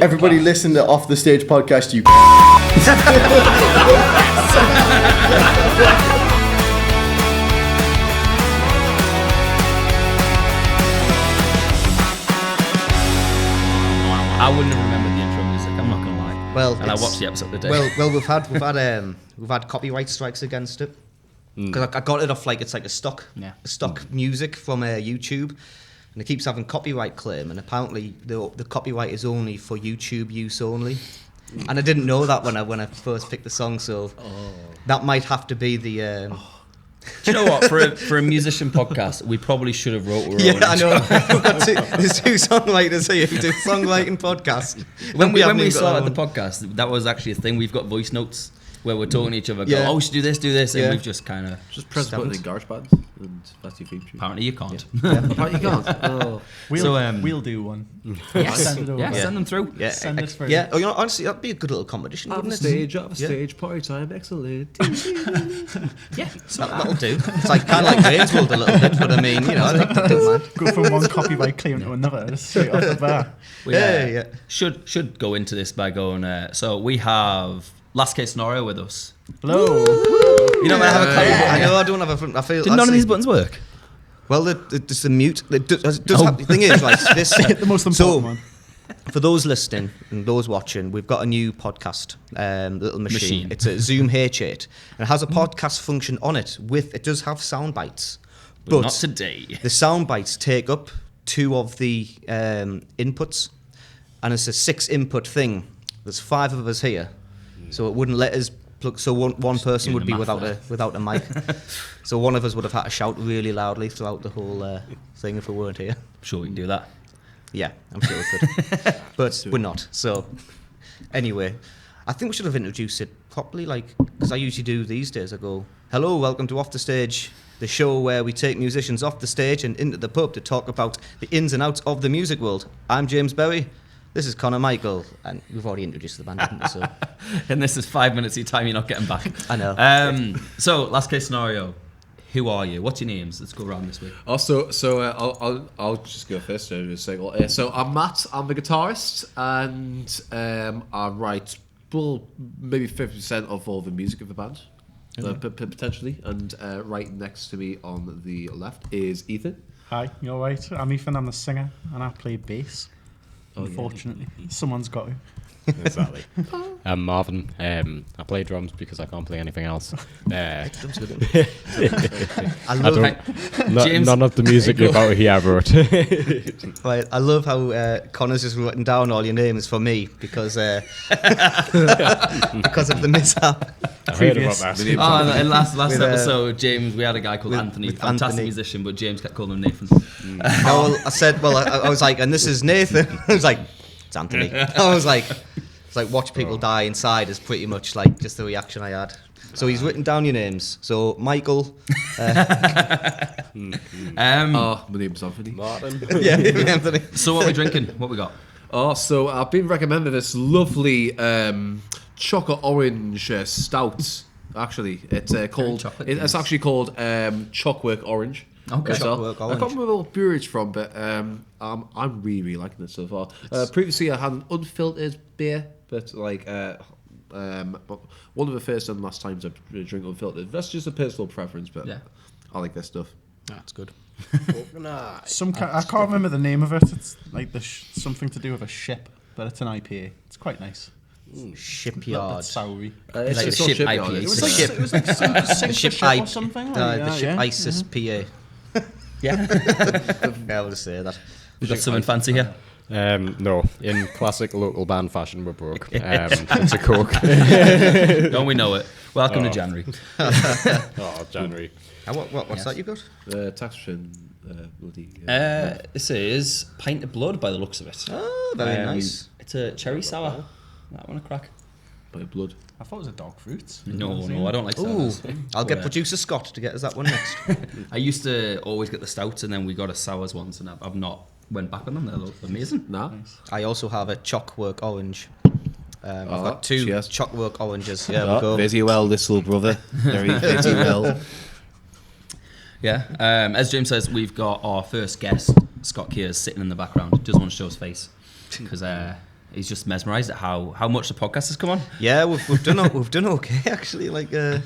Everybody listen to Off the Stage podcast, you I wouldn't have remembered the intro music, I'm not gonna lie. Well, and I watched the episode today. Well, we've had copyright strikes against it because I got it off it's like a stock music from YouTube, and it keeps having copyright claim, and apparently the copyright is only for YouTube use only. And I didn't know that when I first picked the song, so that might have to be the. Do you know what? For a musician podcast, we probably should have wrote our own. Yeah, I know. There's two songwriters here who do songwriting podcasts. When we started the podcast, that was actually a thing. We've got voice notes where we're talking to each other. Go, we should do this, and we've just kind of just press the button in GarageBand and that's your feature. Apparently you can't. Apparently you can't. Oh. We'll do one. Yes. Send it over. Send them through. Yeah, send us for yeah. Oh, honestly, that'd be a good little competition. Off the stage, party time, excellent. Yeah, that'll do. It's kind of like James World a little bit, but I mean, I think I don't mind. Go from one copyright claim to another, straight off the bat. We should go into this by going. So we have Last Case Scenario with us. Hello. You don't have a copy button. I know I don't have a. I feel. Did none of these buttons work? Well, there's the mute. It does have, the thing is, this the most important one. For those listening and those watching, we've got a new podcast, little machine. It's a Zoom H8, and it has a podcast function on it. It does have sound bites, but not today. The sound bites take up 2 of the inputs, and it's a 6 input thing. There's 5 of us here, so it wouldn't let us plug. So one person would be without a mic. So one of us would have had to shout really loudly throughout the whole thing if we weren't here. I'm sure we can do that. Yeah, I'm sure we could. But we're not. So, anyway, I think we should have introduced it properly, because I usually do these days. I go, hello, welcome to Off the Stage, the show where we take musicians off the stage and into the pub to talk about the ins and outs of the music world. I'm James Berry. This is Conor Michael. And we've already introduced the band, haven't we? So. And this is 5 minutes of your time you're not getting back. I know. So, Last Case Scenario. Who are you? What's your names? Let's go around this way. I'll just go first. So I'm Matt. I'm the guitarist, and I write maybe 50% of all the music of the band, potentially. And right next to me on the left is Ethan. Hi, you all right? I'm Ethan. I'm the singer, and I play bass. Unfortunately, someone's got to. Exactly. I'm Marvin. I play drums because I can't play anything else. I love James, none of the music about here I wrote. Right, I love how Connor's just written down all your names for me because of the mishap. I heard about that. In last episode, James, we had a guy called Anthony, fantastic musician, but James kept calling him Nathan. I was like, and this is Nathan. I was like, it's Anthony. I was like, it's like watch people die inside is pretty much like just the reaction I had. So he's written down your names. So Michael. My name's Anthony. Martin. Yeah, Anthony. So what are we drinking? What we got? So I've been recommended this lovely chocolate orange stout. Actually, it's called. It's actually called Chockwork Orange. Okay. I can't remember what beer it's from, but I'm really liking it so far. Previously, I had an unfiltered beer, but one of the first and last times I drink unfiltered. That's just a personal preference, but I like this stuff. That's good. I can't remember the name of it. It's like something to do with a ship, but it's an IPA. It's quite nice. Shipyard. Soury. It's like a ship IPA. It was like sink ship or something. The ship ISIS PA. Yeah. I would say that. We've got something fancy here. No, in classic local band fashion, we're broke. It's a Coke. Don't we know it? Welcome to January. January. What's that you got? Tax return. This is Pint of Blood by the looks of it. Oh, very nice. It's a cherry sour. That one a crack. By blood. I thought it was a dog fruit. No, I don't like sours. I'll get producer Scott to get us that one next. I used to always get the stouts, and then we got a sours once, and I've not went back on them. They're amazing. Nah. Nice. I also have a Chockwork Orange. I've got 2 Chockwork Oranges. Yeah, we go. Busy well, this little brother. Very busy well. Yeah. As James says, we've got our first guest, Scott Kears, sitting in the background. Doesn't want to show his face because He's just mesmerised at how much the podcast has come on. Yeah, we've done okay actually. Like, James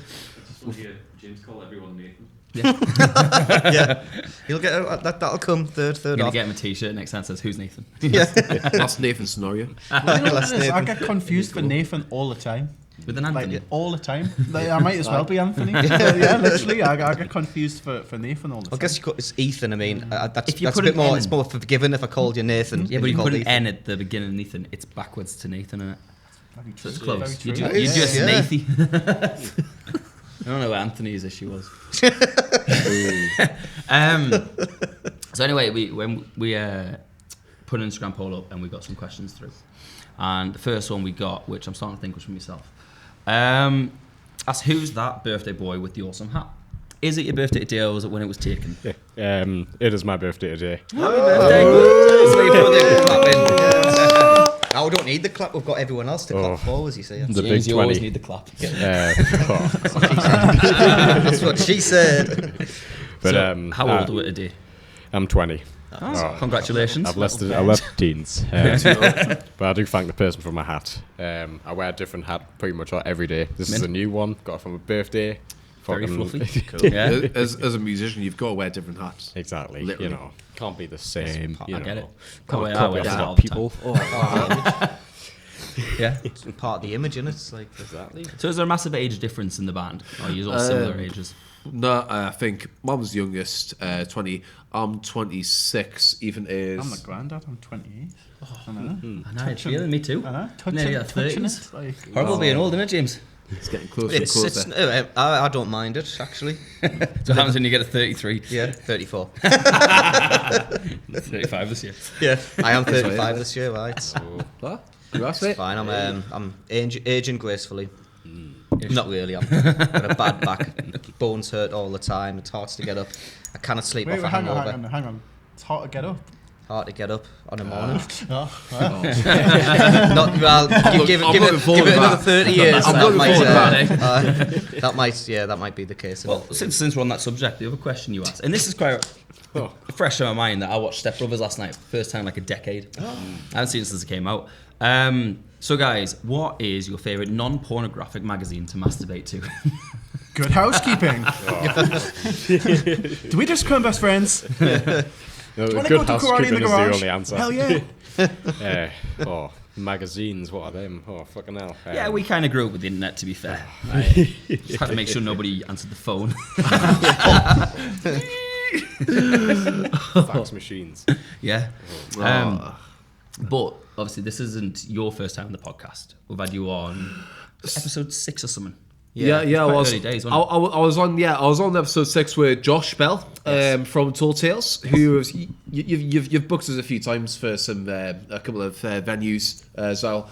call everyone Nathan. yeah, he'll get that'll come third I'm gonna off. get him a T-shirt next time that says "Who's Nathan?" Yeah, That's Nathan's scenario. Last I Nathan. get confused for Nathan all the time. With an Anthony. Like, all the time. Like, I might as well be Anthony. Yeah, literally. I get confused for Nathan all the time. I guess it's Ethan. I mean, that's, If you that's a put bit an more. N- It's more forgiving if I called you Nathan. yeah, if but you called put an Ethan. N at the beginning of Nathan. It's backwards to Nathan, isn't it? Very So it's true. close. Very You're true. just Yeah. Nathy. I don't know what Anthony's issue was. So anyway, we put an Instagram poll up and we got some questions through. And the first one we got, which I'm starting to think was from myself, asked, who's that birthday boy with the awesome hat? Is it your birthday today or was it when it was taken? Yeah. It is my birthday today. Happy birthday! So you put the clap in. Oh, we don't need the clap. We've got everyone else to clap for, as you say. The James, big you always 20. need the clap. That's what she said. But So, how old were you today? I'm 20. Congratulations. I've left teens. But I do thank the person for my hat. I wear a different hat pretty much every day. This is a new one. Got it for my birthday. Very Fucking- fluffy. Cool. Yeah. As a musician, you've got to wear different hats. Exactly. Literally. You know, can't be the same. You I know, get it. Can't I copy wear off that other all the people. Yeah. It's part of the image, and it's like Exactly. So is there a massive age difference in the band? Or are you all similar ages? No, I think Mum's youngest, 20. I'm 26. Ethan is. I'm the granddad. I'm 28. I know. I know, it's feeling me too. I know. Nearly Touching, at touching 30s. it. Like, Horrible being old, isn't it, James? It's getting closer and it's closer. I don't mind it actually. So what happens when you get a 33? Yeah, 34. 35 this year. Yeah, I am right. 35 this year. Right, it's What? That's it. fine. I'm aging gracefully. Not really. I've got a bad back. Bones hurt all the time. It's hard to get up. I cannot sleep wait, off a hang hangover. on. It's hard to get up. Hard to get up on a morning. Oh, Not well. Give I'm it looking forward to another that. 30 years. I'm that looking might, forward to that might be the case. Well, since we're on that subject, the other question you asked, and this is quite fresh in my mind, that I watched Step Brothers last night, first time in like a decade. I haven't seen it since it came out. So guys, what is your favourite non-pornographic magazine to masturbate to? good housekeeping. Do we just become best friends? No, wanna good go to karate in the housekeeping is the garage? only answer. Hell yeah. Magazines, what are them? Oh, fucking hell. Yeah, we kind of grew up with the internet, to be fair. Just had to make sure nobody answered the phone. fax machines. Yeah. But obviously, this isn't your first time on the podcast. We've had you on episode 6 or something. Yeah, I quite was. early days, I was on. Yeah, I was on episode 6 with Josh Bell from Tall Tales, who was, you've booked us a few times for some a couple of venues as well.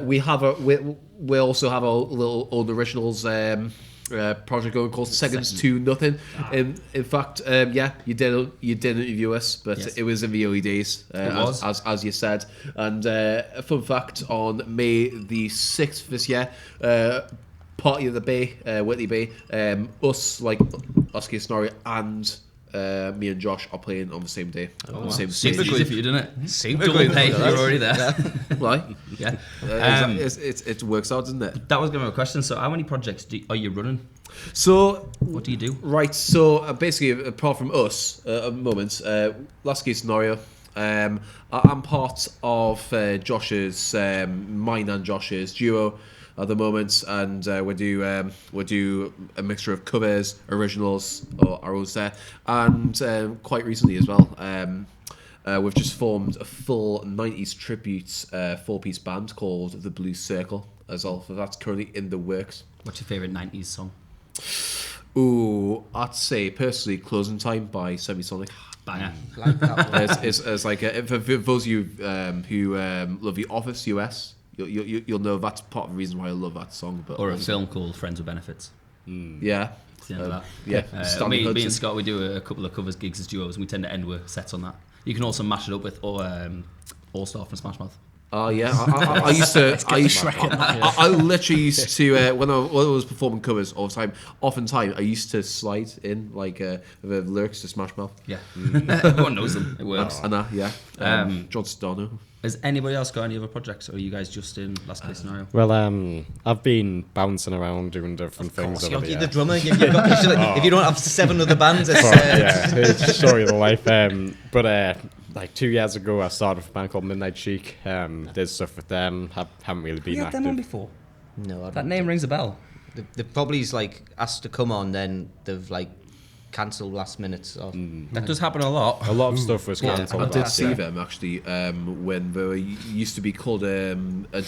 We also have a little old originals project going called Seconds to Nothing. In fact, you did interview us, but Yes. it was in the early days, was. as you said. And a fun fact: on May the 6th this year. Party of the Bay, Whitley Bay, us, like Oscar Snorri and me and Josh are playing on the same day. On the same Super stage. easy for you, didn't it? Super Double group. pay, you're already there. Right? Yeah. It works out, doesn't it? That was going to be a question. So, how many projects are you running? So, What do you do? right, so basically, apart from us at the moment, last case scenario, I'm part of Josh's, mine and Josh's duo at the moment, and we do a mixture of covers, originals, or our own set, and quite recently as well, we've just formed a full 90s tribute 4-piece band called the Blue Circle as well. So that's currently in the works. What's your favourite 90s song? Ooh, I'd say personally "Closing Time" by Semisonic. Banger. Like that one. It's like for those of you who love The Office US, you'll know that's part of the reason why I love that song. But Or a film called Friends with Benefits. yeah, It's the end of that. yeah. Stanley Me and Hudson. Scott, we do a couple of covers gigs as duos, and we tend to end with sets on that. You can also mash it up with All Star from Smash Mouth. Oh yeah, I used to. I literally used to when I was performing covers all the time. Oftentimes, I used to slide in like the lyrics to Smash Mouth. Yeah. Everyone knows them. It works. And yeah, Um, John Stono. Has anybody else got any other projects, or are you guys just in last case scenario? Well, I've been bouncing around doing different things over the You're the year. drummer. If you don't have 7 other bands, it's, Yeah, it's a story of the life. But like 2 years ago, I started with a band called Midnight Chic. Did stuff with them. Haven't really been You had active. them on before. no, I That don't. name rings a bell. They probably like asked to come on, then they've like cancelled last minute. So. That does happen a lot. A lot of stuff was cancelled. I did last see year. them actually when they were, used to be called a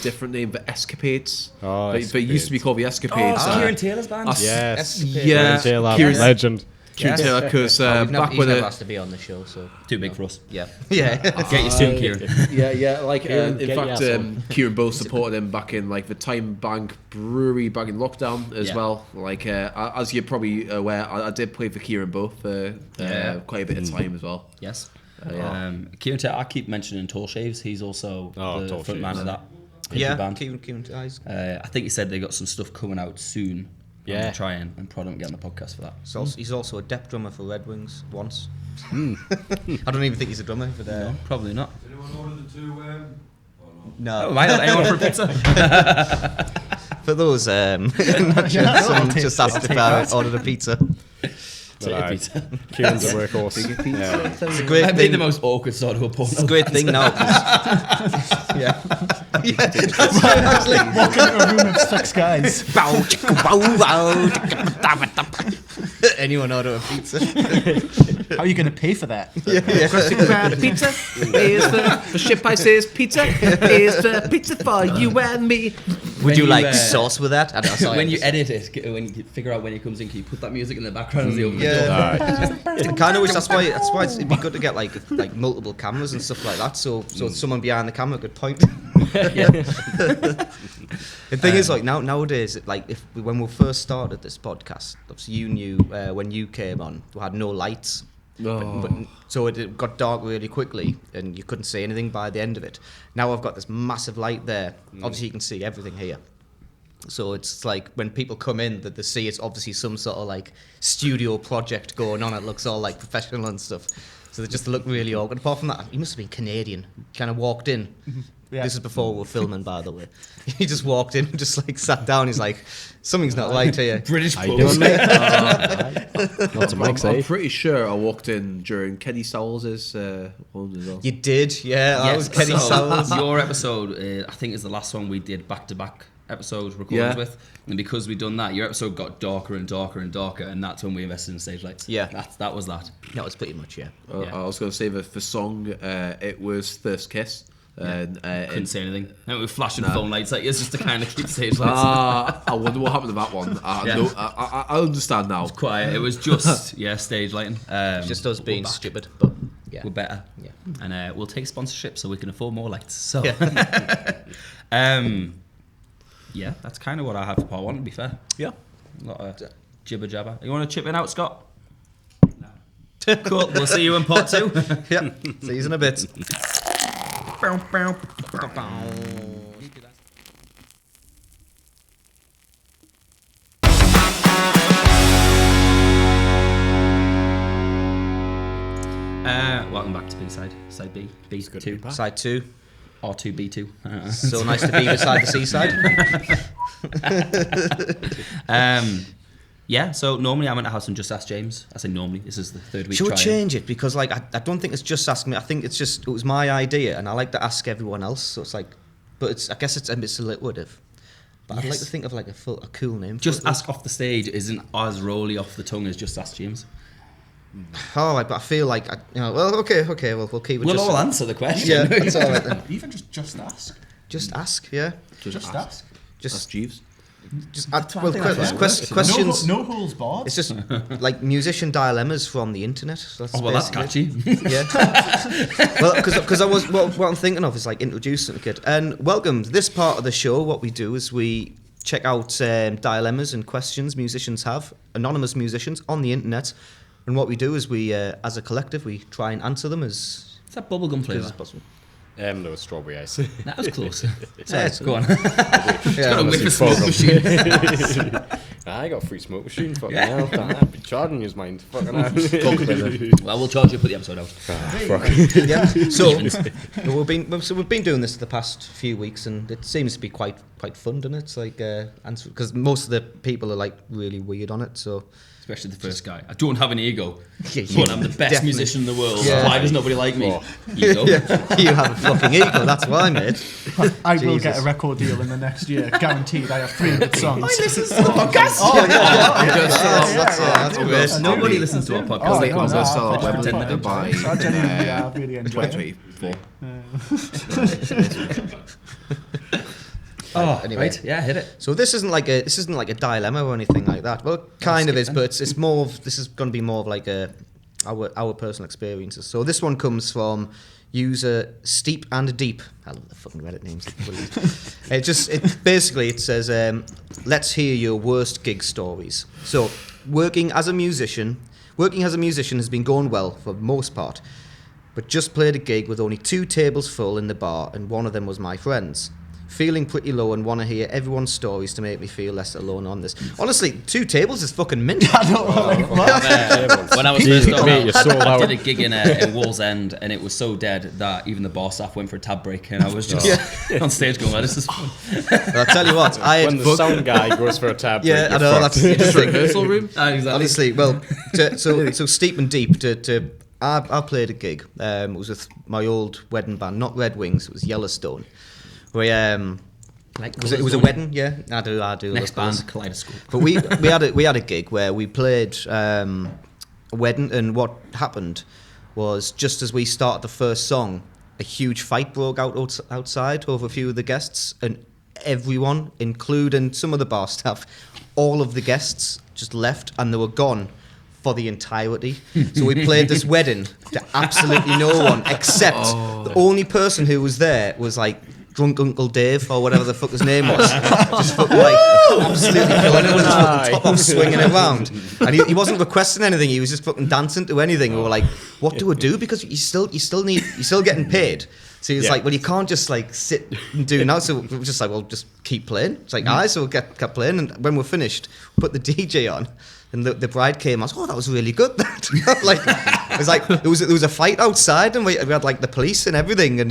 different name, the Escapades. Oh, but it used to be called the Oh, Escapades. it's Kieran Taylor's band. Yes. Yeah, Kieran Taylor, Kieran- legend. Kieran Taylor, because He's back never when asked to be on the show, so Too big for us. yeah, yeah. Get you soon, Kieran. yeah, like Kieran, in get fact, your ass on. Kieran both supported him back in like the Time Bank Brewery back in lockdown as Yeah. well. Like as you're probably aware, I did play for Kieran both for quite a bit of time as well. Yes. Yeah. Kieran Taylor, I keep mentioning Tall Shaves. He's also the Tall front man Shaves. of that Yeah, band. Kieran Eyes. I think he said they got some stuff coming out soon. Yeah. I'm trying and prod him and get on the podcast for that. He's also a depth drummer for Red Wings once. I don't even think he's a drummer for No, probably not. Anyone ordered the 2 or No, Oh, might not anyone for a pizza? for those, not sure, I'll someone take- just asked I'll if take I that. ordered a pizza. But, Take a pizza. Kieran's a workhorse. Yeah. It's a great I'd be thing. the most awkward sort of a porno. It's a great thing now. 'cause- yeah. Walking into a room of 6 guys. Bow, chicka, bow, wow, chicka, ba, da, ba, da. Anyone order a pizza? How are you going to pay for that? Pizza is the ship I say is pizza is the pizza for you and me. Would you you, like sauce with that? I don't know, sorry, When I'm you just- edit it, when you figure out when he comes in, can you put that music in the background as he opens the Yeah. door? Alright. I kind of wish that's why it'd be good to get like multiple cameras and stuff like that, so someone behind the camera could point. The thing is, like nowadays, like when we first started this podcast, obviously you knew when you came on, we had no lights. But, so it got dark really quickly, and you couldn't see anything by the end of it. Now I've got this massive light there. Obviously, you can see everything here. So it's like when people come in, that they see it's obviously some sort of like studio project going on. It looks all like professional and stuff. So they just look really awkward. Apart from that, he must have been Canadian. Kind of walked in. Yeah. This is before we were filming, by the way. He just walked in and just like sat down. He's like, something's not right here. British How you pub. doing, mate? Lots of mics, I'm eh? pretty sure I walked in during Kenny Sowell's one as well. You did, yeah. I was Kenny Sowers. Your episode, I think, is the last one we did back-to-back episode recordings Yeah. with, and because we'd done that, your episode got darker and darker and darker, and that's when we invested in stage lights. Yeah. that was that. That was pretty much, yeah. Yeah. I was going to say the song, it was First Kiss. And, Couldn't say anything. And we were flashing phone lights at you just to kind of keep stage lights. I wonder what happened to that one. Yeah. I understand now. Quiet. It was just stage lighting. Just us we're being back. stupid, but yeah. We're better. Yeah. And we'll take sponsorship so we can afford more lights. So, Yeah. yeah, that's kind of what I have for part one. To be fair, Yeah. a lot of jibber jabber. You want to chip in out, Scott? Cool. We'll see you in part two. Yeah. See you in a bit. Welcome back to B-side. Side B. B2. Side 2. R2, B2. So nice to be beside the seaside. Yeah, so normally I'm at a house and just ask James. I say normally. This is the third week Should we trying. change it? Because like I don't think it's just asking me. I think it's just it was my idea, and I like to ask everyone else. So it's like, but it's I guess it's a bit alliterative. But I'd like Yes. to think of like a cool name. Just for it. ask off the stage isn't as rolly off the tongue as just ask James. All right, but I feel like well, okay, well we'll keep it. We'll just, all answer the question. Yeah, that's all right then. Even just ask. Just ask, yeah. Just ask. Just That's Jeeves. just I well, think that's questions. No holes barred. It's just like musician dilemmas from the internet. Oh, well, that's basically catchy. it. Yeah. Well, because I was what I'm thinking of is like introducing a kid. And welcome to this part of the show. What we do is we check out dilemmas and questions musicians have, anonymous musicians on the internet. And what we do is we, as a collective, we try and answer them as It's that bubblegum good flavour. as possible. There was strawberry ice. That was close. Yeah, Go on. Yeah. Got a whip of smoke machine. I got a free smoke machine. Fucking Yeah. hell. I'd be charging his mind. Fucking hell. Well, we'll charge you. Put the episode out. Yeah. So we've been doing this for the past few weeks, and it seems to be quite fun, doesn't it? It's like because most of the people are like really weird on it. So Especially the first guy. I don't have an ego, Yeah, but I'm the best definitely. musician in the world. Yeah. Why does nobody like me? Oh. Ego. you have a fucking ego. That's why, mate. I will Jesus. get a record deal in the next year, guaranteed. I have 300 songs. listens to the podcast. That's great. Nobody listens to our Oh, podcast. I know, Also no, sell I Wembley pretend they do. by I genuinely really enjoy it. 2024. Oh, Anyway. right. Yeah, hit it. So this isn't like a dilemma or anything like that. Well, it kind of is, but it's more of this is going to be more of like our personal experiences. So this one comes from user Steep and Deep. I love the fucking Reddit names. It says let's hear your worst gig stories. So working as a musician has been going well for the most part, but just played a gig with only 2 tables full in the bar, and one of them was my friend's. Feeling pretty low and want to hear everyone's stories to make me feel less alone on this. Honestly, 2 tables is fucking mint. When I was first starting Mate, you're sold out, I out. did a gig in Wall's End, and it was so dead that even the bar staff went for a tab break, and I was just on stage going, oh, "This is fun." But I'll tell you what, When the sound guy goes for a tab break, yeah, I you're know fucked. that's interesting. Rehearsal room. Exactly. Honestly, well, so Steep and Deep. I played a gig. It was with my old wedding band, not Red Wings. It was Yellowstone. We it was a wedding. Yeah, I do. Next those colours. band, Kaleidoscope. But we had a gig where we played a wedding, and what happened was just as we started the first song, a huge fight broke out outside over a few of the guests, and everyone, including some of the bar staff, all of the guests just left, and they were gone for the entirety. So we played this wedding to absolutely no one, except the only person who was there was like drunk Uncle Dave or whatever the fuck his name was, just fucking like absolutely killing it with his fucking top off, swinging it around, and he wasn't requesting anything, he was just fucking dancing to anything. We were like, what do we do, because you're still getting paid. So he was like, well, you can't just like sit and do now. So we were just like, well, just keep playing. It's like, aye, so we kept playing, and when we're finished, put the DJ on. And the bride came. I was, oh, that was really good. That like, it was like there was a fight outside, and we had like the police and everything, and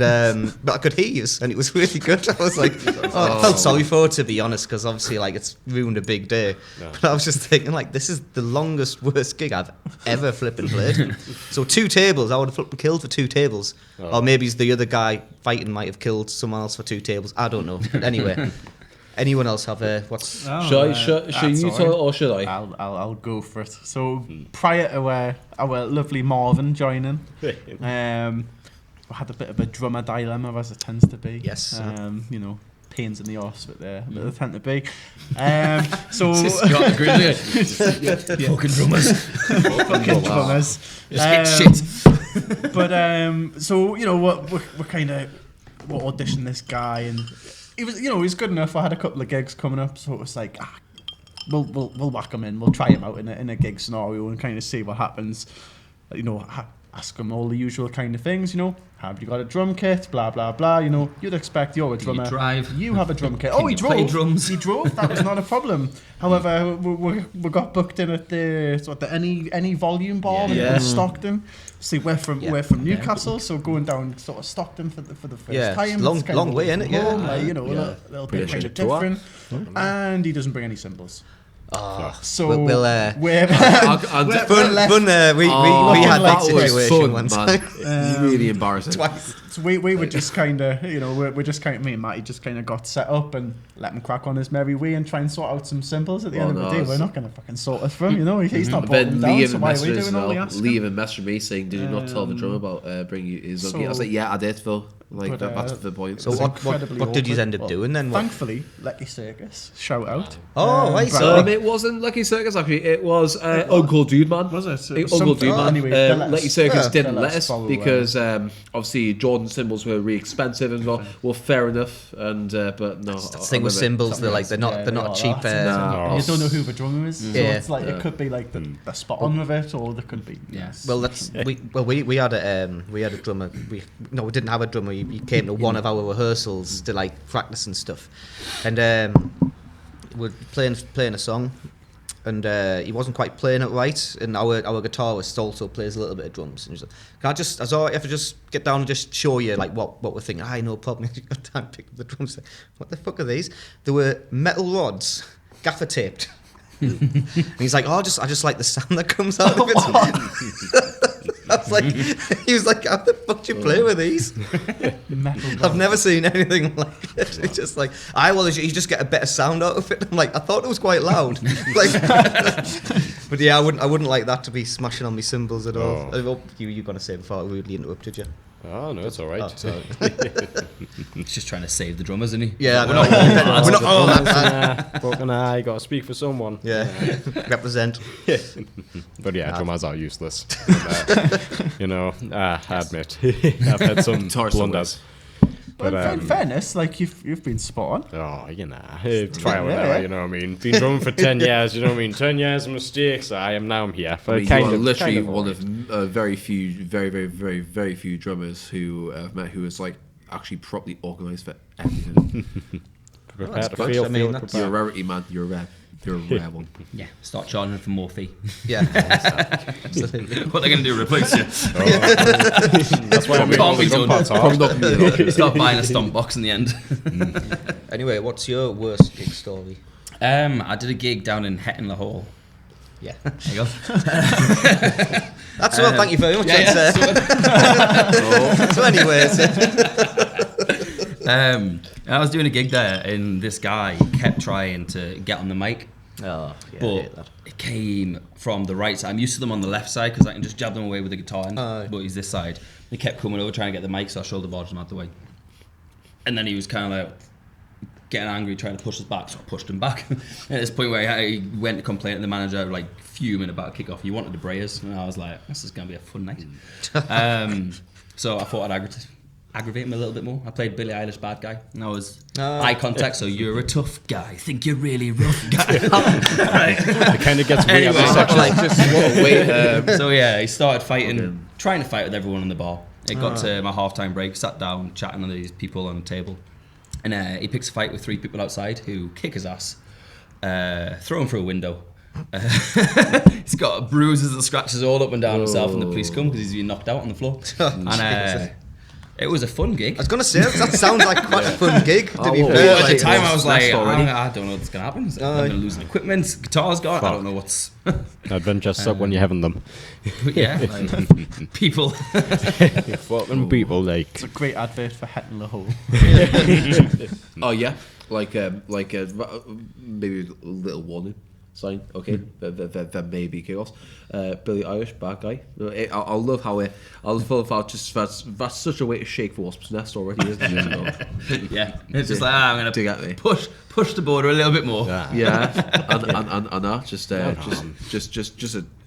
but I could hear you, and it was really good. I was like, I felt sorry for her, to be honest, because obviously like it's ruined a big day. No. But I was just thinking like, this is the longest worst gig I've ever flipping played. So 2 tables, I would have flipping killed for 2 tables, or maybe the other guy fighting might have killed someone else for 2 tables. I don't know. But anyway. Anyone else have what's? Should you tell it or should I? I'll go for it. So prior to our lovely Marvin joining, we had a bit of a drummer dilemma, as it tends to be. Yes. You know, pains in the arse, but they tend to be. So Fucking drummers. fucking drummers. Shit. But so you know what, we're kind of auditioning this guy, and he was good enough. I had a couple of gigs coming up, so it was like, we'll whack him in, we'll try him out in a gig scenario and kind of see what happens. You know, ask him all the usual kind of things. You know, have you got a drum kit? Blah blah blah. You know, you'd expect you're a drummer. you drive? You have a drum kit. Can Oh, he you play drove. drums? He drove. That was not a problem. However, we got booked in at the any volume bar in Stockton. See, we're from Newcastle, so going down sort of Stockton for the first time. It's long it's kind of way, innit? Yeah. home, like, you know, a little bit kind of different. And he doesn't bring any cymbals. So We'll we're we had that situation once. Really embarrassing. Twice. So we were just kind of, you know, we're just kind of, me and Matty just kind of got set up and let him crack on his merry way and try and sort out some symbols. At the end of the day, we're not going to fucking sort it for him, you know. He's not But brought then them down, so why are we doing all the asking? Liam messaged me saying, did you not tell the drummer about bringing his so- okay? I was like, yeah, I did, Phil. Like, But, that's the point. So It's what incredibly did you awkward. end up doing then? What? Thankfully, Lecky Circus, shout out. Oh, right. It wasn't Lucky Circus, actually. It was Uncle Dude Man. Was it? Uncle Dude Man. Anyway, they let Lucky us- Circus they didn't let let us us follow, because obviously Jordan cymbals were really expensive and well, fair enough. And but no, That's the thing with cymbals, they're not cheap. You don't know who the drummer is, so Yeah. it's like it could be like the spot on with it, or there could be. Yes. Well, we had a drummer. We didn't have a drummer. He came to one of our rehearsals to like practice and stuff, and we're playing a song, and he wasn't quite playing it right. And our guitarist also plays a little bit of drums. And he's like, "Can I just, as I have to just get down and just show you like what we're thinking?" "I no problem." He got down, picked up the drums. Like, "What the fuck are these?" They were metal rods, gaffer taped. And he's like, "Oh, I just like the sound that comes out of it." I was like, he was like, "How the fuck do you play with these?" Metal I've never seen anything like it. It's just like, you just get a better sound out of it. I'm like, I thought it was quite loud. Like, but yeah, I wouldn't like that to be smashing on me cymbals at all. Oh. I hope you're gonna say before I rudely interrupted you. Oh no, it's all right. Oh, sorry. He's just trying to save the drum, isn't he? Yeah, We're no, not we're not all that bad. Fucking I gotta speak for someone. Yeah, represent. But yeah, drummers are useless. And, I admit I've had some Guitar blunders. But But in fairness, like you've been spot on. Oh, trial and error, you know what I mean? Been drumming for 10 years, you know what I mean? 10 years of mistakes, I'm here. I mean, But you are literally kind of one alright. of very few, very, very, very, very few drummers who I've met who is like actually properly organised for everything. Prepared to good. feel I mean, prepared. You're a rarity, man. You're a rare one. Yeah, start charging for more fee. Yeah, absolutely. What are they going to do, replace you? That's why I'm Can't be drum done. parts hard. Start buying a stomp box in the end. Anyway, what's your worst gig story? I did a gig down in Hetton Hall. Yeah, There you go. that's all. Thank you very much. Yeah, That's, so anyways, I was doing a gig there, and this guy kept trying to get on the mic, oh, yeah, I but hate that. it came from the right side. I'm used to them on the left side because I can just jab them away with the guitar, but he's this side. He kept coming over trying to get the mic, so I shoulder barged him out the way. And then he was kind of like getting angry, trying to push us back, so I pushed him back. At this point where he went to complain to the manager, like fuming about a kickoff. He wanted the Brayers, and I was like, this is going to be a fun night. So I thought I'd aggravate him a little bit more. I played Billie Eilish bad guy, and I was eye contact, so you're a tough guy, think you're really rough guy. It kind of gets weird. Anyway, Section. So yeah, he started fighting, trying to fight with everyone in the bar. It got to my half-time break, sat down, chatting with these people on the table, and he picks a fight with 3 people outside who kick his ass, throw him through a window. He's got bruises and scratches all up and down himself, and the police come because he's been knocked out on the floor. And it was a fun gig. I was gonna say that sounds like quite a fun gig. To be well, fair, At the like, time, I was like, already. I don't know what's going to happen. I'm going to lose equipment. Guitar's gone. I don't know what's... Adventures suck when you're having them. But yeah, like, people. Fucking people, like. It's a great advert for Hetton Hall. Oh yeah, like maybe a little warning sign. Okay, there may be chaos. Billie Eilish, bad guy. I love how I love how just that's such a way to shake the wasp's nest already, isn't it? Yeah, it's just like I'm To going get me. to push the border a little bit more. Yeah, and that just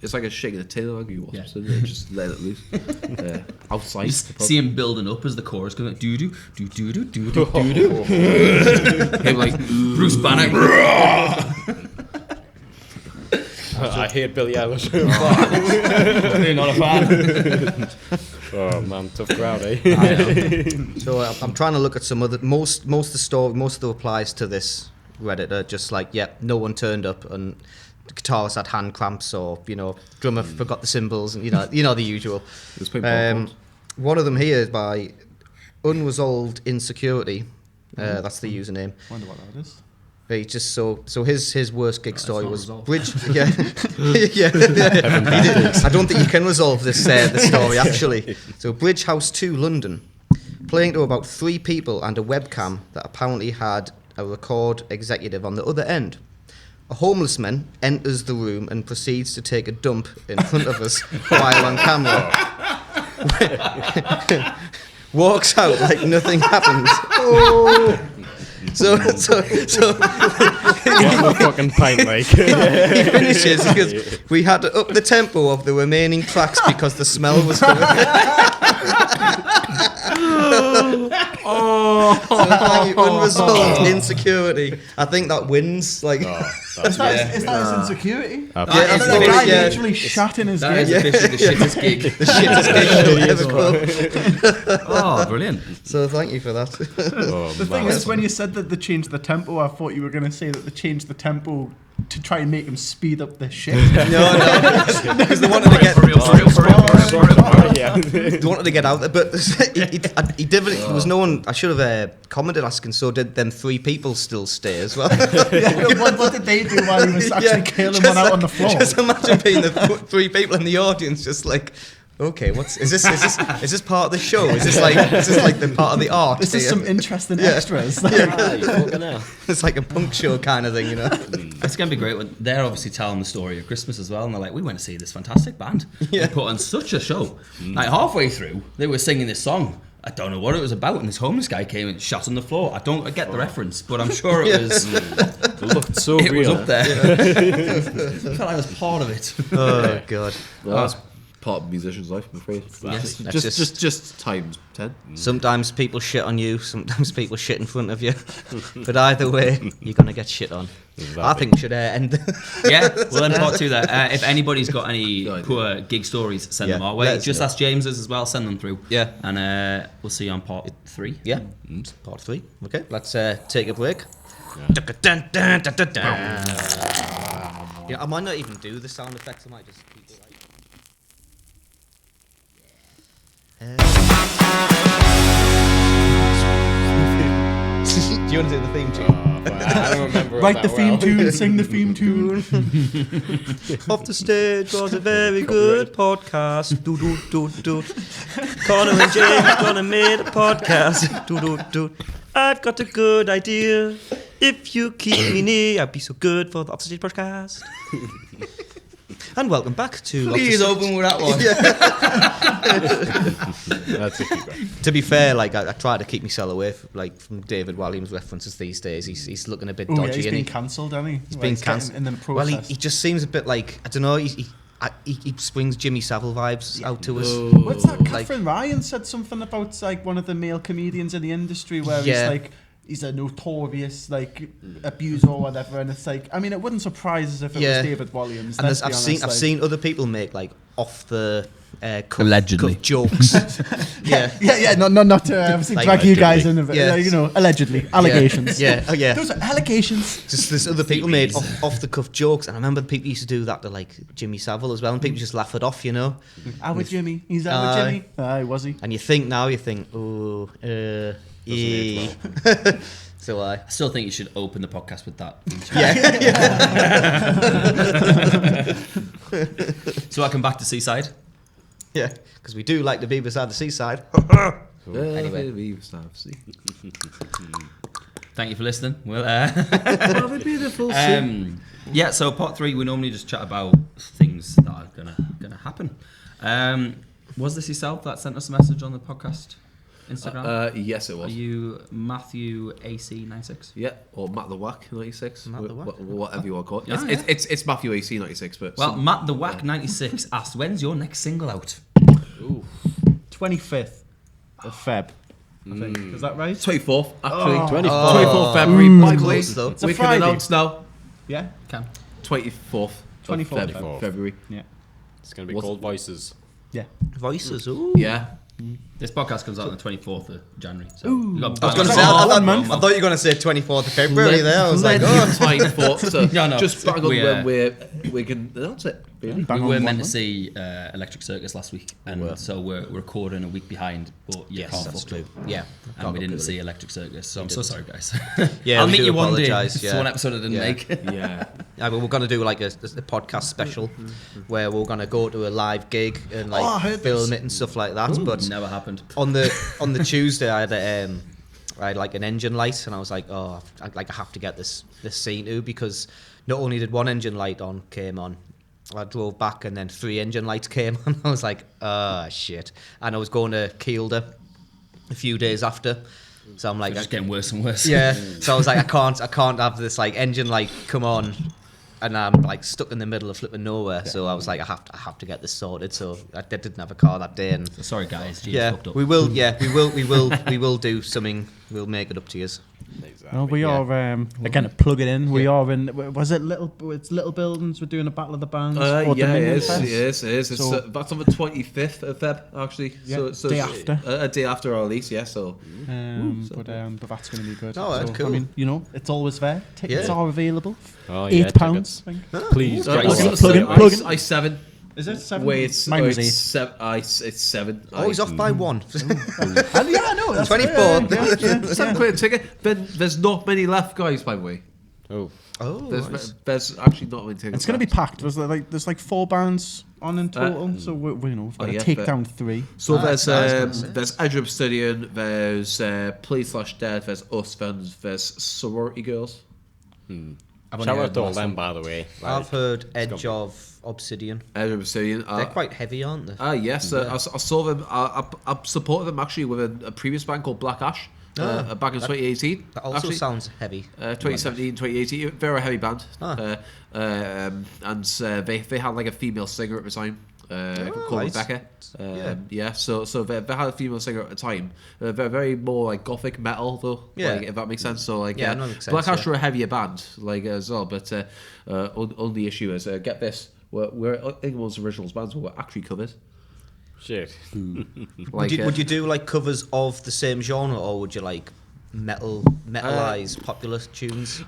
it's like a shaking a tail of angry wasps, isn't it? Just let it loose. Outside. Just the pub. see him building up as the chorus goes, doo doo doo doo doo doo doo doo doo. Him like Bruce Banner. I hate Billie Eilish. Not a fan. Oh man, tough crowd, eh? So I'm trying to look at some other most of the replies to this Reddit are just like, no one turned up, and the guitarist had hand cramps, or drummer forgot the cymbals, and you know the usual. Let's play ball One of them here is by Unresolved Insecurity. That's the username. Wonder what that is. He just so his worst gig story not was resolved. Bridge. Yeah. I don't think you can resolve this story actually. So Bridge House 2, London, playing to about 3 people and a webcam that apparently had a record executive on the other end. A homeless man enters the room and proceeds to take a dump in front of us while on camera. Walks out like nothing happened. So What the fucking pint like? he finishes because we had to up the tempo of the remaining tracks because the smell was coming. So thank you, Unresolved Insecurity. I think that wins. Like, Is that his insecurity? Yeah, That's it's the guy yeah. literally shat in his That is gig. officially the shittest gig. the shittest gig ever come. Oh, brilliant. So thank you for that. Oh, The thing is, when you said that they changed the tempo, I thought you were going to say that they changed the tempo to try and make him speed up the shit. No, because they wanted to get they wanted to get out there, but he did. There was no one. I should have commented asking. So did them 3 people still stay as well? What did they do while he was actually killing one out on the floor? Just imagine being the 3 people in the audience, just like. Okay, is this part of the show? Is this like the part of the art? This is some interesting extras. It's like a punk show kind of thing, you know. It's going to be great when they're obviously telling the story of Christmas as well, and they're like, we went to see this fantastic band. They put on such a show. Like halfway through, they were singing this song. I don't know what it was about, and this homeless guy came and shot on the floor. I get the reference, but I'm sure it was. It looked so It real. was up there. I felt like I was part of it. Oh god. Well, that's part of musician's life, I'm afraid. Yes, Just times 10. Sometimes people shit on you, sometimes people shit in front of you. But either way, you're gonna get shit on. Exactly. I think we should end. Yeah, we'll end part 2 there. If anybody's got any poor gig stories, send them our way. Just ask James's as well, send them through. Yeah. And we'll see you on part 3. Yeah, part 3. Okay, let's take a break. Yeah, I might not even do the sound effects. I might just keep it like. Do you want to do the theme tune? I don't remember. Write the theme tune, sing the theme tune. Off the Stage was a very good podcast. Do do do do. Conor and James gonna make a podcast. Do do do. I've got a good idea. If you keep me near, I'd be so good for the Off the Stage podcast. And welcome back to. Please open with that one. That's a keeper. To be fair, like I try to keep myself away from David Walliams references these days. He's looking a bit dodgy. He's and been cancelled, hasn't he? He's been cancelled in the Well, process. he just seems a bit like I don't know. He springs Jimmy Savile vibes out to us. What's that? Catherine Ryan said something about like one of the male comedians in the industry where he's a notorious like abuser or whatever, and it's like, I mean, it wouldn't surprise us if it was David Walliams. And I've seen other people make like off the cuff, Allegedly. cuff jokes. yeah, not to obviously Like, drag you guys in, yeah. Allegedly, allegations. Yeah, oh yeah. Those are allegations. Just there's other people made off the cuff jokes, and I remember people used to do that to like Jimmy Savile as well, and people just laugh it off, you know. Our Jimmy, he's our Jimmy. Aye, was he? And you think, oh, So I still think you should open the podcast with that. So I come back to Seaside. Yeah, because we do like to be beside the seaside. Anyway. Thank you for listening. Well, Have a beautiful yeah. So part 3, we normally just chat about things that are gonna happen. Was this yourself that sent us a message on the podcast Instagram? Yes, it was. Are you Matthew AC96? Yeah, or Matt the Whack 96. Matt the Whack? Whatever you want to call it. Yeah, It's Matthew AC 96, but Well, Matt the Whack 96 asked, when's your next single out? 25th of Feb. I think. Is that right? 24th, actually. 24th. 24th February. By the way, close, though. It's a we can Friday. announce now. Yeah. Can. 24th. 24th. of February. Yeah. It's going to be called Voices. Yeah. Voices, ooh. Yeah. This podcast comes out on the 24th of January. So we got I was going to say, I thought you were going to say 24th of February there. I was like, Plenty of time for so No. just bang on We, when we can announce it. Really. We were meant to see Electric Circus last week, and so we're recording a week behind. But you yes, can't that's fuck true. up. Yeah. And we didn't see Electric Circus, so I'm so sorry, guys. Yeah, I'll we meet do you one day. apologise, It's yeah. one episode I didn't Yeah. make. Yeah. Yeah, but we're going to do like a podcast special where we're going to go to a live gig and I like heard film this. it and stuff like that. But Never happened. on the Tuesday, I had like an engine light, and I was like, I have to get this scene too, because not only did one engine light came on, I drove back and then 3 engine lights came on. I was like, shit. And I was going to Kielder a few days after. So I'm like, It's just getting worse and worse. yeah. So I was like, I can't have this like engine light come on, and I'm like stuck in the middle of flipping nowhere. So I was like, I have to get this sorted. So I didn't have a car that day, and So sorry, guys. James yeah, fucked up. we will do something We'll make it up to you. Exactly. Well, we are again to plug it in. We are in. Was it it's Little Buildings? We're doing a Battle of the Bands. Or Yeah, it Dominion is. Fest? It is. It is. So- That's on the 25th of Feb, actually. Yeah, so day it's after. A day after our release, yeah. So But that's going to be good. Oh, that's I cool. mean, it's always there. Tickets Yeah. are available. Oh, yeah, £8. I think. Please, Right, get so yourself plug in, there. plug in. I 7. Is it 7? Wait, Mine was 8. It's 7. Oh, he's off by one. Yeah, I know. That's 24. £7 a ticket. Then there's not many left, guys. By the way, Oh, Oh, there's actually not many tickets. It's going to be left. packed. There's like 4 bands on in total, so we've got to yeah, take but- down 3. So that's there's Edge of Obsidian, there's Play/Dead, there's Us, there's Sorority Girls. I've only shout heard out to all last them, one. by the way. I've heard Edge gonna be- of Obsidian. Edge of Obsidian. They're quite heavy, aren't they? Yes, I saw them. I supported them actually with a previous band called Black Ash back in 2018. That also actually. sounds heavy. 2017, 2018. They're a heavy band. Ah. And they had like a female singer at the time. Called nice. Rebecca. Yeah. So they had a female singer at the time. They're very more like gothic metal though. Yeah. Like, if that makes sense. So like Yeah, no, makes sense, Black Ash yeah. are a heavier band like as well. But only issue is get this. We're England's originals bands were actually covered. Shit. Like Would you do like covers of the same genre, or would you like metalize popular tunes?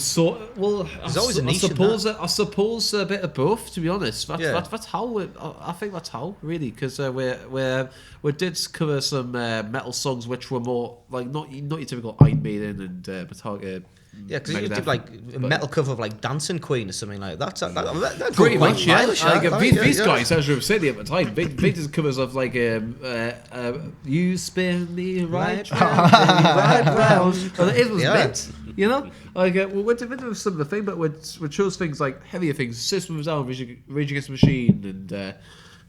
So well, There's always a niche in I suppose a bit of both. To be honest, that's how I think that's how really because we did cover some metal songs which were more like not your typical Iron Maiden and Metallica. Yeah, because you did like a metal cover of like Dancing Queen or something like that. That'd Pretty go quite much, yeah. stylish, Like, that. these guys, as you've said at the time, they did covers of like "You Spin Me Right Round, Right Round." It was meant, you know. Like we went to some of the thing, but we chose things like heavier things, System of a Down, Rage Against the Machine,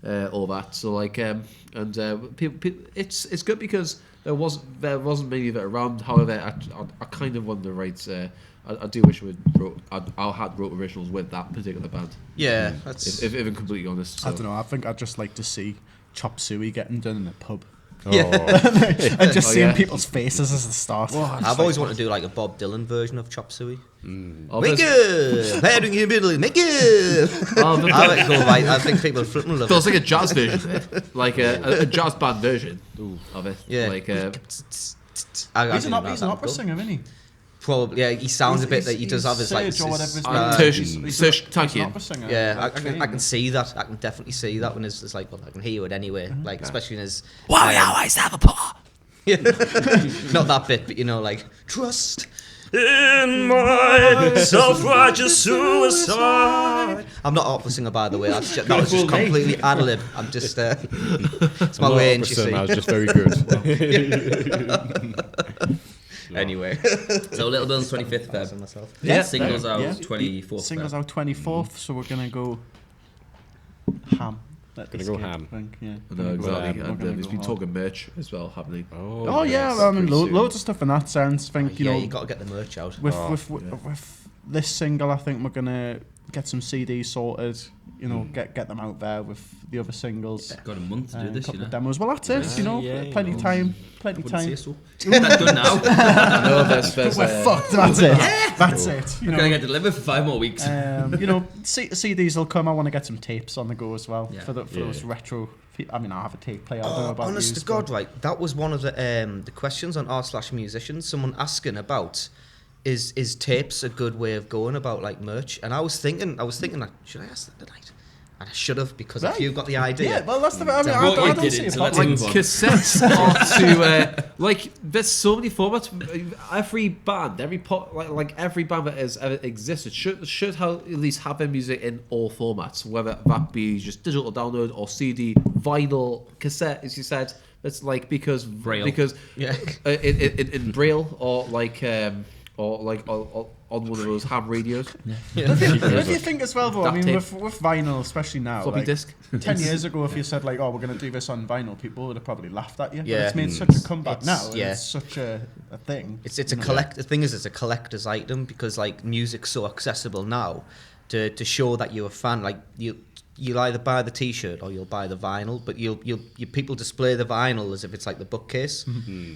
and all that. So like people, it's good because there wasn't many of it around. However, I kind of wonder, right? I do wish I had wrote originals with that particular band. Yeah, that's If I'm completely honest. So. I don't know. I think I'd just like to see Chop Suey getting done in a pub. Oh. And just seeing yeah. people's faces as the start. I've always wanted to do like a Bob Dylan version of Chop Suey. Oh, Make there's- it, heading in the middle, make it. I would go right. I think people flipping love Feels it. like a jazz version, of it. Like a jazz band version of it. Yeah, Like He's an opera singer, isn't he? Probably, yeah. He sounds a bit that he does have his like. Serge or whatever his uh, name is. Tertius. He's Serge an Tankian. opera singer. Yeah, I Actually. can see that. I can definitely see that when it's like, well, I can hear it anyway. Like, especially in his. Wow, I always have a paw. Not that bit, but you know, like trust in my self-righteous suicide. I'm not an opera singer, by the way. That was just completely ad lib. I'm just. It's my I'm not range, you opera see. singer, I was just very good. Anyway, So Little Buildings 25th Feb. myself. Yeah, singles Yeah. out 24th. Singles Feb. out 24th, so we're gonna go ham. Gonna go ham. Yeah. No, exactly. We're And gonna there's go been hard. talk of merch as well happening. Oh yeah, yes, I mean, pretty soon. loads of stuff in that sense. I think Yeah, you got to get the merch out. with this single, I think we're gonna get some CDs sorted. You know, get them out there with the other singles. Got a month to do A this, couple you know. of demos. Well, that's it. You know, yeah, plenty time. Wouldn't say so. That's good now. No, there's We're fucked. That's it. That's it. You We're gonna know, get delivered for 5 more weeks. you know, CDs will come. I want to get some tapes on the go as well Yeah. for those retro. I mean, I have a tape player. I don't know about Honest yous, to God, but- right? That was one of the questions on r/musicians. Someone asking about is tapes a good way of going about like merch? And I was thinking like, should I ask that tonight? And I should have, because if Right. you got the idea. Yeah, well, that's the. I mean, Well, I you don't did see it, a so let's problem. move on. cassettes are to like there's so many formats. Every band, like every band that has ever existed should have, at least have their music in all formats, whether that be just digital download or CD, vinyl, cassette, as you said. It's like because Yeah. in braille or on one of those ham radios, If you think as well, though, I Duct mean, tape. with vinyl, especially now, floppy like, disk. 10 years ago, if you said like, "Oh, we're going to do this on vinyl," people would have probably laughed at you. Yeah. But it's made such a comeback It's- now. And yeah. it's such a thing. It's a collect. The thing is, it's a collector's item because like music's so accessible now. To show that you're a fan, like you you'll either buy the T-shirt or you'll buy the vinyl, but people display the vinyl as if it's like the bookcase,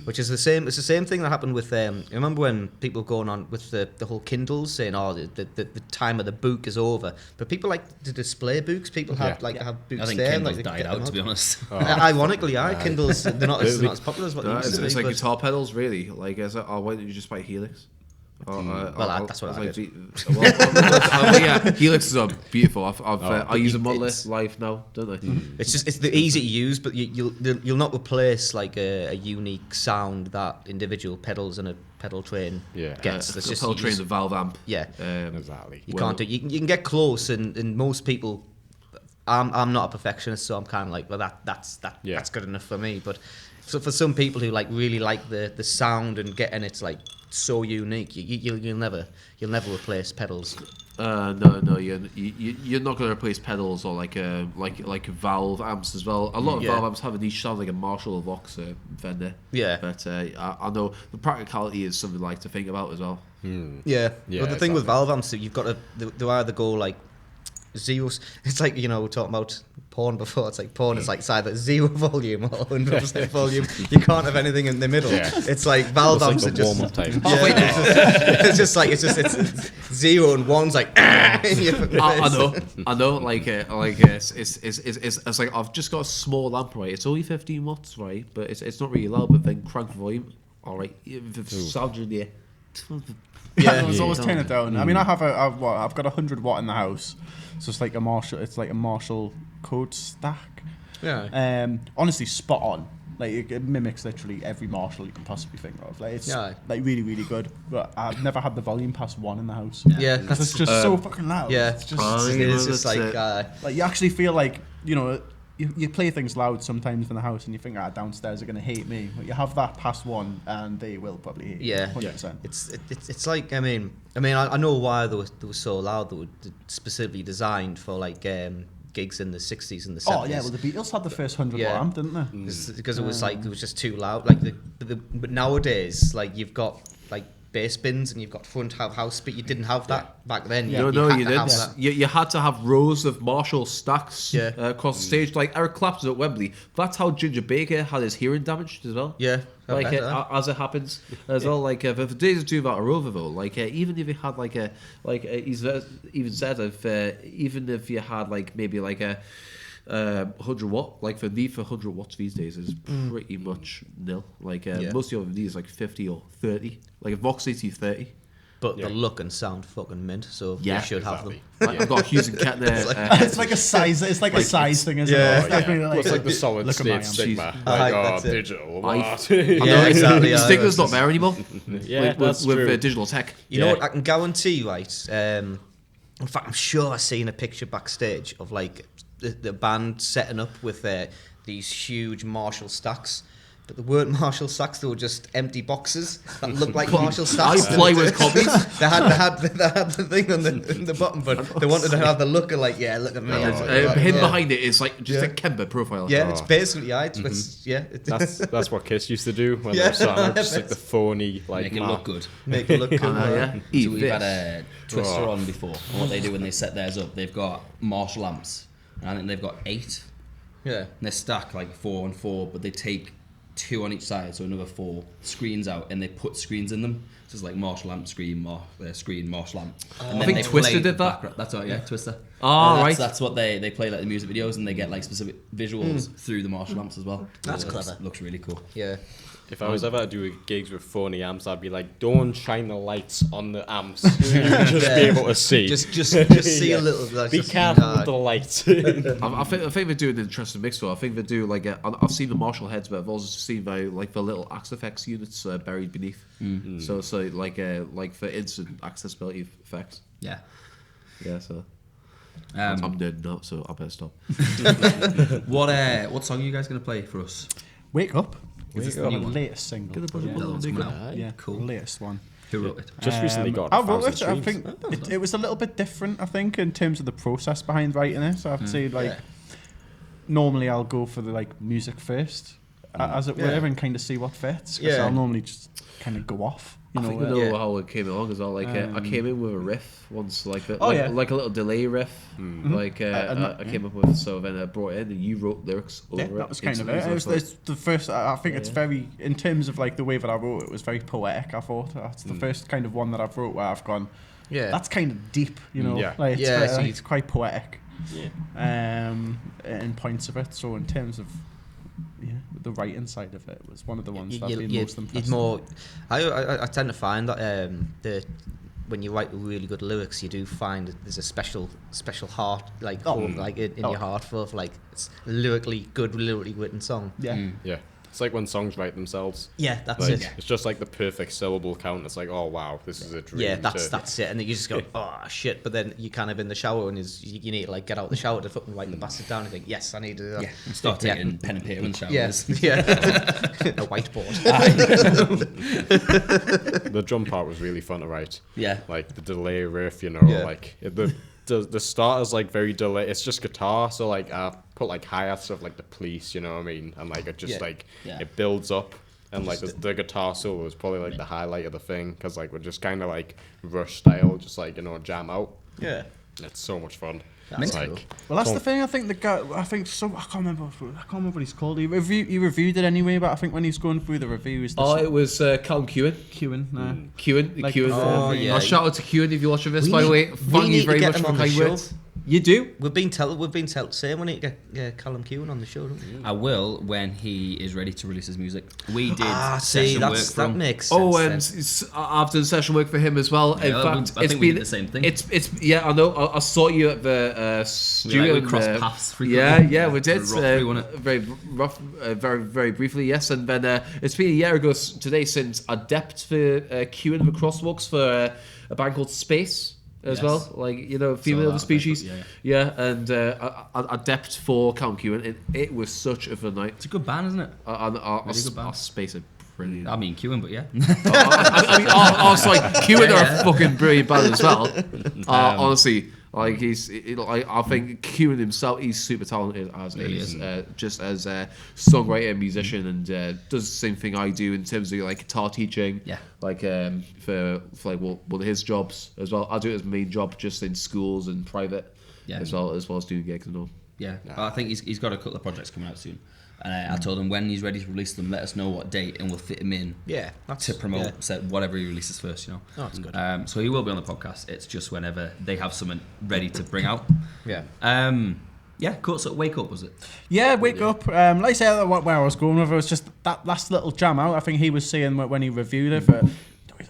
which is the same. It's the same thing that happened with. Remember when people were going on with the whole Kindles saying, "Oh, the time of the book is over," but people like to display books. People have have books I think there. Kindle's like, died out, to be honest. Ironically, Kindles they're not as popular as what they No, used to be. it's like but- guitar pedals, really. Like, why don't you just buy Helix? That's what I did. Yeah, Helixes are beautiful. I use a Model it's- S Live now, don't I? It's the easy to use, but you'll not replace like a unique sound that individual pedals and a pedal train gets. That's just pedal train, the valve amp. Yeah, Exactly. you can't do. You can get close, and most people. I'm not a perfectionist, so I'm kind of like, well, that's good enough for me. But so for some people who like really like the sound and it's like so unique, you'll never replace pedals. No, you're not going to replace pedals or like valve amps as well. A lot of valve amps have a niche sound, like a Marshall or Vox Fender. Yeah. But I know the practicality is something I like to think about as well. Yeah. But the thing with valve amps, you've got to they either go like zero. It's like, we're talking about porn before. It's like porn is like it's either 0 volume or 100% volume. You can't have anything in the middle. Yeah. It's like valve It's amps like are the just warm-up time. it's just like it's 0 and 1's like in your face. I know. Like it's like I've just got a small amp, right? It's only 15 watts, right? But it's not really loud. But then crank the volume. All right, the sound in there. Yeah, it's always turn it down. I mean, I've got 100 watt in the house, so it's like a Marshall code stack. Yeah. Honestly, spot on. Like it mimics literally every Marshall you can possibly think of. Like it's like really, really good. But I've never had the volume past 1 in the house. Yeah. Because it's just so fucking loud. Yeah. It's just like you actually feel like you play things loud sometimes in the house and you think downstairs are gonna hate me. But you have that past 1 and they will probably hate you. 100%. It's like I know why they were so loud. They were specifically designed for like gigs in the 60s and the 70s. Oh yeah, well the Beatles had the first 100 watt amp, didn't they? Because it was just too loud. Like but nowadays, like you've got like bass bins and you've got front house, but you didn't have that back then. You didn't. You had to have rows of Marshall stacks across the stage. Like Eric Clapton at Wembley. That's how Ginger Baker had his hearing damaged as well. Yeah. Like as it happens as well. Like if the days of 2 about are over though. Like even if you had he's even said even if you had like maybe like a 100 watt, like the need for 100 watts these days is pretty much nil. Like most of them need is like 50 or 30. Like a Vox 80-30. But the look and sound fucking mint, so you should have them. I've got Hughes and Kettner. It's like a size. It's like a size thing, isn't it? It's definitely Well, it's like the solid look at my state amp. stigma. Digital. Yeah, exactly. The stigma's not there anymore. Yeah, that's with true. digital tech. You know what? I can guarantee, right? In fact, I'm sure I've seen a picture backstage of like the band setting up with these huge Marshall stacks. But they weren't Marshall stacks; they were just empty boxes that looked like Marshall stacks. I play with copies. They had the thing on the bottom, but they wanted to have the look of like, look at me. Hidden behind it is like just a Kemba profile. Yeah, it's basically That's what Kiss used to do when they were starting out, just like the phony Make it look good. Make it look cool. So we've had a Twister on before. And what they do when they set theirs up, they've got Marshall amps. And I think they've got 8. Yeah. And they're stacked like 4 and 4, but they take 2 on each side, so another 4 screens out, and they put screens in them. So it's like Marshall amp, screen, Marshall amp. And I think Twister did that. That's right, yeah, Twister. Right. That's what they play like the music videos, and they get like specific visuals through the Marshall amps as well. That's So clever. Looks really cool. Yeah. If I was ever to do gigs with phony amps, I'd be like, don't shine the lights on the amps. Just be able to see. Just see a little. Like, Be careful with the lights. I think they do an interesting mix though. I think they do like I've seen the Marshall heads, but I've also seen like the little Axe effects units buried beneath. So like for instant accessibility effects. Yeah. Yeah. So Um, I'm nerding out, so I better stop. what song are you guys going to play for us? Wake Up. Is this The the new one? latest single. The other one's coming out. Yeah, Cool. the latest one. Who wrote it? Just recently got I wrote 1,000 it. I streams. think it was a little bit different. I think in terms of the process behind writing it. So I'd say like normally I'll go for the like music first, as it were, and kind of see what fits. 'Cause I'll normally just kind of go off. You I know, think I know yeah. how it came along as well. Like I came in with a riff once, like a, Oh, like, yeah. like a little delay riff. Like I came up with. So then I brought it in, and you wrote lyrics over yeah, it. that was kind of instantly, it. so It I was the first. I think it's very, in terms of like the way that I wrote it, was very poetic. I thought that's the first kind of one that I've wrote where I've gone. Yeah. That's kind of deep, you know. Yeah. Like, it's, Yeah, very, so like, you- it's quite poetic. Yeah. In points of it. So in terms of the writing side of it, was one of the ones that I've been most impressed. It's more. I tend to find that when you write really good lyrics, you do find that there's a special heart, like in your heart for like it's lyrically written song. Yeah. Yeah. It's like when songs write themselves. Yeah, that's Like, it. it's just like the perfect syllable count. It's like, oh wow, this is a dream. Yeah, to- that's it. And then you just go, oh shit. But then you kind of in the shower and you need to like get out the shower to fucking write the bastard down and think, yes, I need to do that. Yeah, start taking pen and paper in the shower. Yeah, a whiteboard. The drum part was really fun to write. Yeah. Like the delay riff, Yeah. like the start is like very delay. It's just guitar, so like I put like hi-hats of like the Police, you know what I mean, and like it just it builds up, and like the guitar solo is probably like the highlight of the thing, because like we're just kind of like Rush style, just like jam out. Yeah. It's so much fun. That's It's cool. like Well, that's the thing. I think the guy. I can't remember what he's called. He reviewed it anyway. But I think when he's going through the reviews, it was Callum Kewen. Kewen. Like, Kewen. Oh, yeah. I'll shout out to Kewen if you're watching this. We By the need- way, we thank need you to very get much him for on the kind show. words. You do. We've been saying we need to get Callum Kewen on the show, don't we? I will when he is ready to release his music. We did See, session work that for him. makes sense. Oh, and then. I've done session work for him as well. In Yeah, fact, I it's think we been did the same thing. It's yeah, I know. I saw you at the studio. we and, crossed paths frequently. Yeah, we did. Roughly, wasn't it? Very rough, very briefly, yes. And then it's been a year ago today since I depped for queuing the crosswalks for a band called Space. As Yes. well, like female of the that, species, yeah. and I depped for Callum Kewen. It was such a fun night. It's a good band, isn't it? Our good band. Space are brilliant. I mean, Kewen, but yeah. Sorry, Kewen are a fucking brilliant band as well. Honestly, like I think Kewen himself, he's super talented as Really is, just as a songwriter and musician, and does the same thing I do in terms of like guitar teaching. Yeah. Like for like one of his jobs as well. I do it as main job just in schools and private. Yeah. As well as doing gigs and all. Yeah, I think he's got a couple of projects coming out soon. And I told him when he's ready to release them, let us know what date, and we'll fit him in to promote whatever he releases first, Oh, that's good. So he will be on the podcast. It's just whenever they have something ready to bring out. Yeah. Yeah, cool. So Wake Up, was it? Yeah, Wake Up. Like I said, where I was going with it was just that last little jam out. I think he was saying when he reviewed it that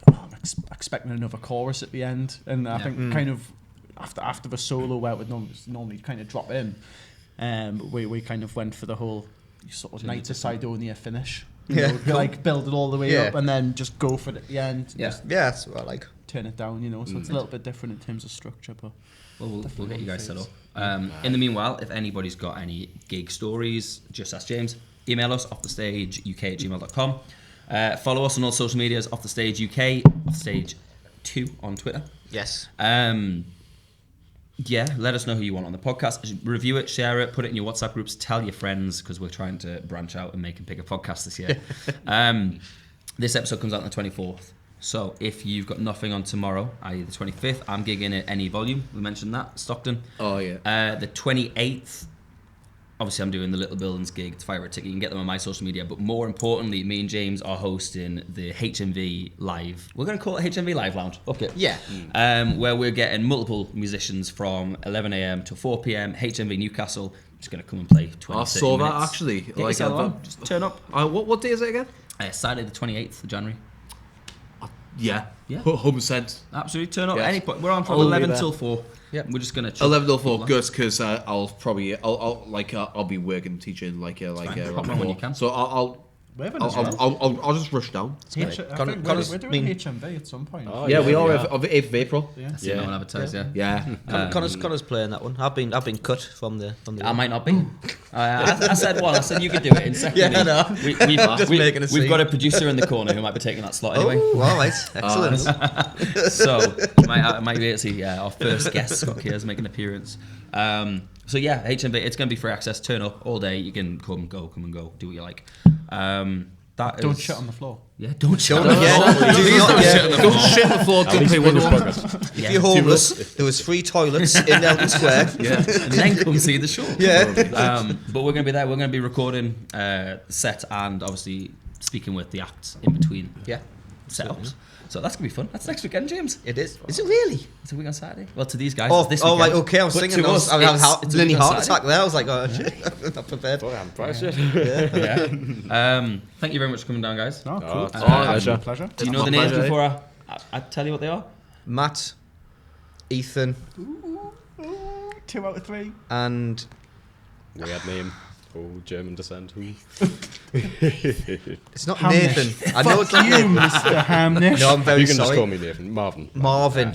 I'm expecting another chorus at the end, and I think kind of after the solo where it would normally kind of drop in, we kind of went for the whole sort of Night to Sidonia finish. You know, like build it all the way up and then just go for it at the end. Yeah. Just Yeah, that's what I like. turn it down. So it's a little bit different in terms of structure, but. Well, we'll get you guys set up. In the meanwhile, if anybody's got any gig stories, just ask James. Email us offthestageuk@gmail.com. Follow us on all social medias, Off the Stage UK, Off the Stage 2 on Twitter. Yes. Yeah, let us know who you want on the podcast. Review it, share it, put it in your WhatsApp groups, tell your friends, because we're trying to branch out and make a bigger podcast this year. This episode comes out on the 24th. So if you've got nothing on tomorrow, i.e. the 25th, I'm gigging at Any Volume. We mentioned that, Stockton. Oh yeah. The 28th, obviously I'm doing the Little Buildings gig. To fire a ticket, you can get them on my social media. But more importantly, me and James are hosting the HMV Live. We're going to call it HMV Live Lounge. Okay. Yeah. Where we're getting multiple musicians from 11 a.m. to 4 p.m. HMV Newcastle. Just going to come and play 20 I 30 saw that minutes. actually. Get Like, yourself on. Just turn up. what day is it again? Saturday the 28th of January. Yeah. Yeah. 100%. Absolutely, turn up. Yeah. Any point. We're on from I'll be 11 there. till 4. Yep. We're just going to chill. 11 till 4, good, because I'll be working, teaching Hop around on when you 4. can. So I'll just rush down. I think we're doing HMV at some point. Yeah, we are of the 8th of April. Yeah. See no one advertised, yeah. Yeah. Connor's playing that one. I've been cut from the. I might not be. I said one. I said you could do it in second. Yeah, I know. Making a We've scene. got a producer in the corner who might be taking that slot anyway. Oh, all right, excellent. So might be able to see our first guest Scott Kears make an appearance. So yeah, HMV, it's going to be free access. Turn up all day. You can come and go, do what you like. That Don't is- shit on the floor. Yeah, don't shit on Don't- the yeah. floor. Do Please not- don't yeah. shit on the Don't floor. shit on the floor. At Don't least pay bring one. us buckets. If you're homeless, there was 3 toilets in Elton Square. Yeah. And then come see the show. Yeah. But we're going to be there. We're going to be recording the set and obviously speaking with the acts in between Yeah, setups. So that's going to be fun. That's next weekend, James. it is. Is it really? It's a week on Saturday. Well, to these guys, Oh, it's this oh, weekend. right, okay. I was But thinking, to I was us, having it's a a mini week on heart Saturday. attack there. I was like, oh, shit, not prepared. Boy, I'm impressed. Yeah. Thank you very much for coming down, guys. Oh, cool. Oh, it's my pleasure. Pleasure. Do you know my the names pleasure. before I tell you what they are? Matt, Ethan, 2 out of 3. and Weird name. Oh, German descent. Who? it's not Hamnish. Nathan. I know it's Fuck not you, Nathan. Mr. Hamnish. No, I'm very You can just sorry. call me Nathan. Marvin. Marvin.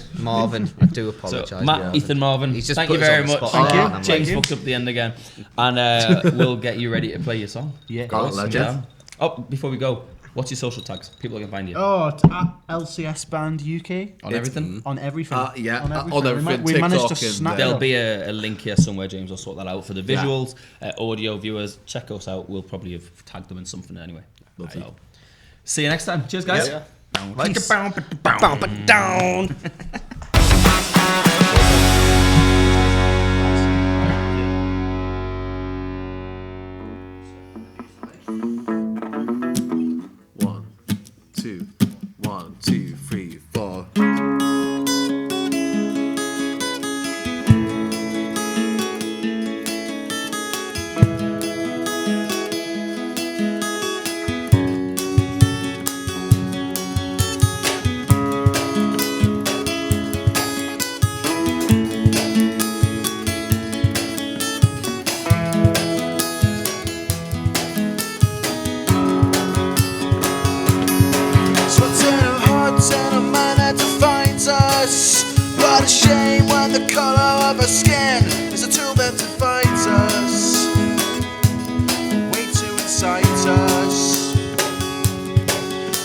I do So, apologise. Matt, Marvin. Ethan, Marvin, He's just thank put you us on very the much. spot. Thank you. James Thank you. fucked up the end again. And we'll get you ready to play your song. Yeah. Oh, legend. Yeah. Oh, before we go, what's your social tags? People can find you. Oh, it's at LCS Band UK. On everything? On everything. Yeah, on on everything. We managed to TikTok and, snap it There'll up. be a link here somewhere, James. I'll sort that out for the visuals. Audio viewers, check us out. We'll probably have tagged them in something anyway. So, see you next time. Cheers, guys. Yeah. Like Peace. down. One, two, 1, 2, 3, 4. What's in our hearts and a mind that defines us? What a shame when the color of our skin is a tool that divides us. A way to incite us.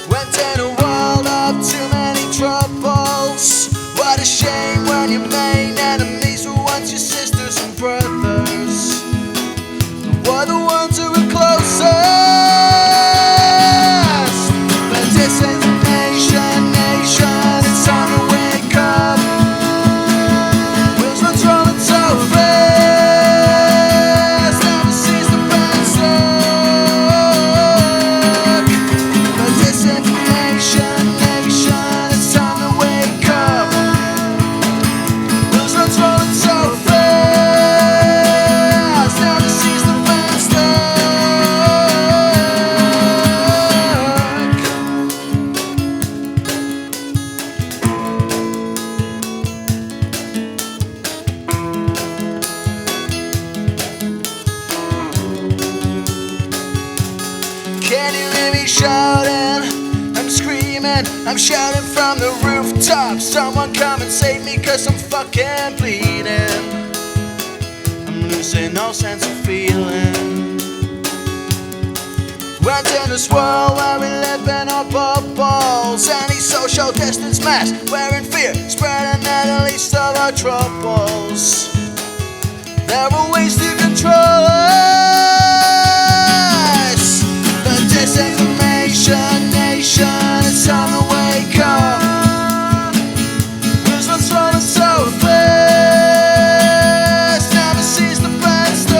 Went in a world of too many troubles. What a shame when your main enemies were once your sisters and brothers. Were the ones who were closest. But this ain't the nation, it's time to wake up. Wheels are rolling so fast, never sees the bad stuck. But this ain't the nation, it's time to wake up. Wheels are rolling so fast, never sees the bad stuck. Can you hear me shouting? I'm screaming, I'm shouting from the rooftops. Someone come and save me, cause I'm fucking bleeding. I'm losing all sense of feeling. Went in this world where we live in our bubbles. Any social distance mask, wearing fear, spreading at least of our troubles. There are ways to control us. The disinformation nation, it's time to wake up. Where's what's rolling so fast, never sees the bad stuck.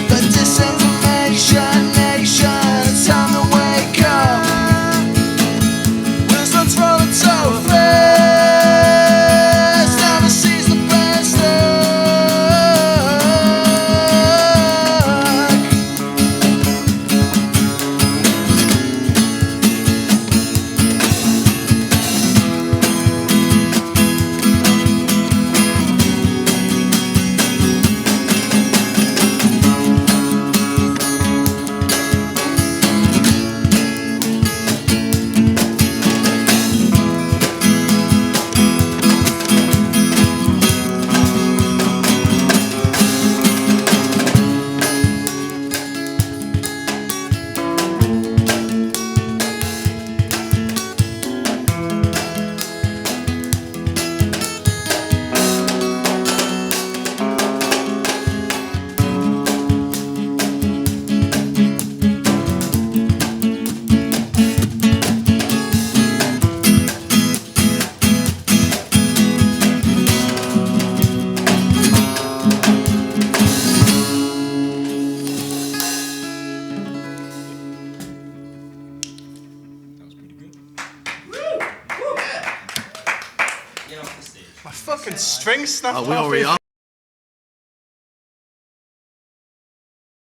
The disinformation nation, it's time to wake up. Where's what's rolling so fast, never sees the bad stuck. fucking string snapped Oh, we already are.